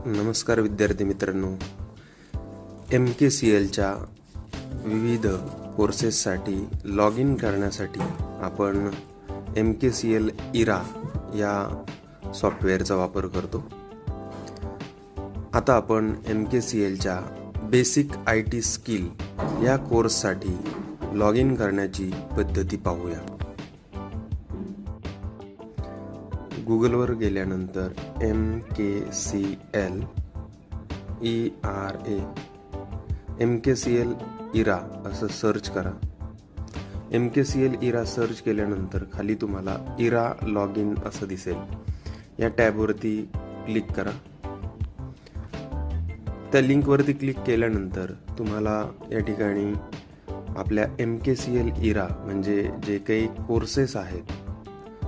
नमस्कार विद्यार्थी मित्रांनो, MKCLच्या विविध कोर्सेससाठी लॉग इन करण्यासाठी आपण MKCL इरा या सॉफ्टवेअरचा वापर करतो. आता आपण MKCLच्या बेसिक IT स्किल या कोर्ससाठी लॉग इन करण्याची पद्धती पाहूया. गुगलवर गेल्यानंतर MKCL ERA MKCL इरा असं सर्च करा. MKCL इरा सर्च केल्यानंतर खाली तुम्हाला इरा लॉग इन असं दिसेल. या टॅबवरती क्लिक करा. त्या लिंकवरती क्लिक केल्यानंतर तुम्हाला या ठिकाणी आपल्या MKCL इरा म्हणजे जे काही कोर्सेस आहेत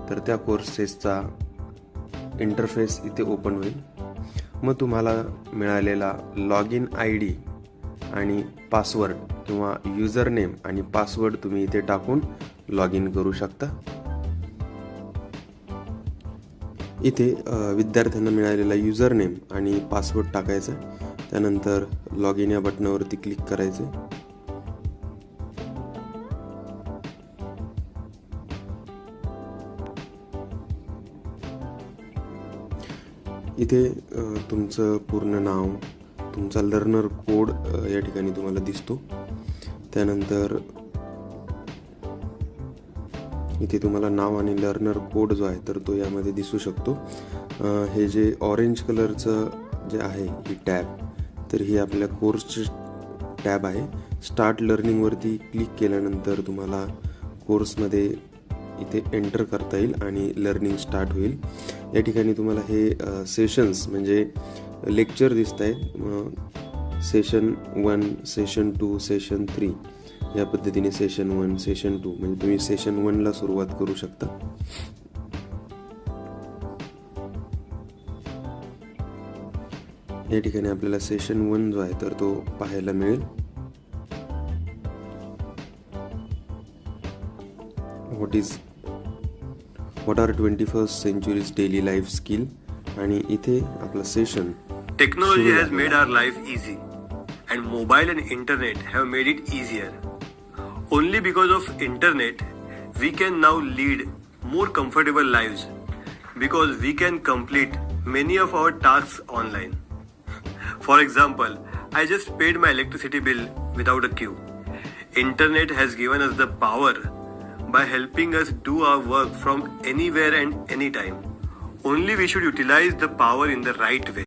तर त्या कोर्सेसचा इंटरफेस इथे ओपन होईल. मग तुम्हाला मिळालेला लॉग इन ID आणि पासवर्ड किंवा युजर नेम आणि पासवर्ड तुम्ही इथे टाकून लॉग इन करू शकता. इथे विद्यार्थ्यांना मिळालेला युजर नेम आणि पासवर्ड टाकायचा. त्यानंतर लॉग इन या बटनावरती क्लिक करायचे. इथे तुमचं पूर्ण नाव, तुमचा लर्नर कोड या ठिकाणी तुम्हाला दिसतो. त्यानंतर इथे तुम्हाला नाव आणि लर्नर कोड जो आहे तर तो यामध्ये दिसू शकतो. हे जे ऑरेंज कलरचं जे आहे ही टॅब, तर ही आपल्या कोर्सची टॅब आहे. स्टार्ट लर्निंगवरती क्लिक केल्यानंतर तुम्हाला कोर्समध्ये इथे एंटर करता येईल आणि लर्निंग स्टार्ट होईल. या ठिकाणी तुम्हाला हे सेशन्स म्हणजे लेक्चर दिसत आहेत. सेशन 1, सेशन 2, सेशन 3 या पद्धतीने सेशन 1, सेशन 2 म्हणजे तुम्ही सेशन 1 ला सुरुवात करू शकता. या ठिकाणी आपल्याला सेशन 1 जो आहे तर तो पाहायला मिळेल. What are 21st century's daily life skill आणि इथे आपला session Technology has made our life easy and mobile and internet have made it easier. Only because of internet we can now lead more comfortable lives because we can complete many of our tasks online. For example, I just paid my electricity bill without a queue. Internet has given us the power by helping us do our work from anywhere and anytime. Only we should utilize the power in the right way.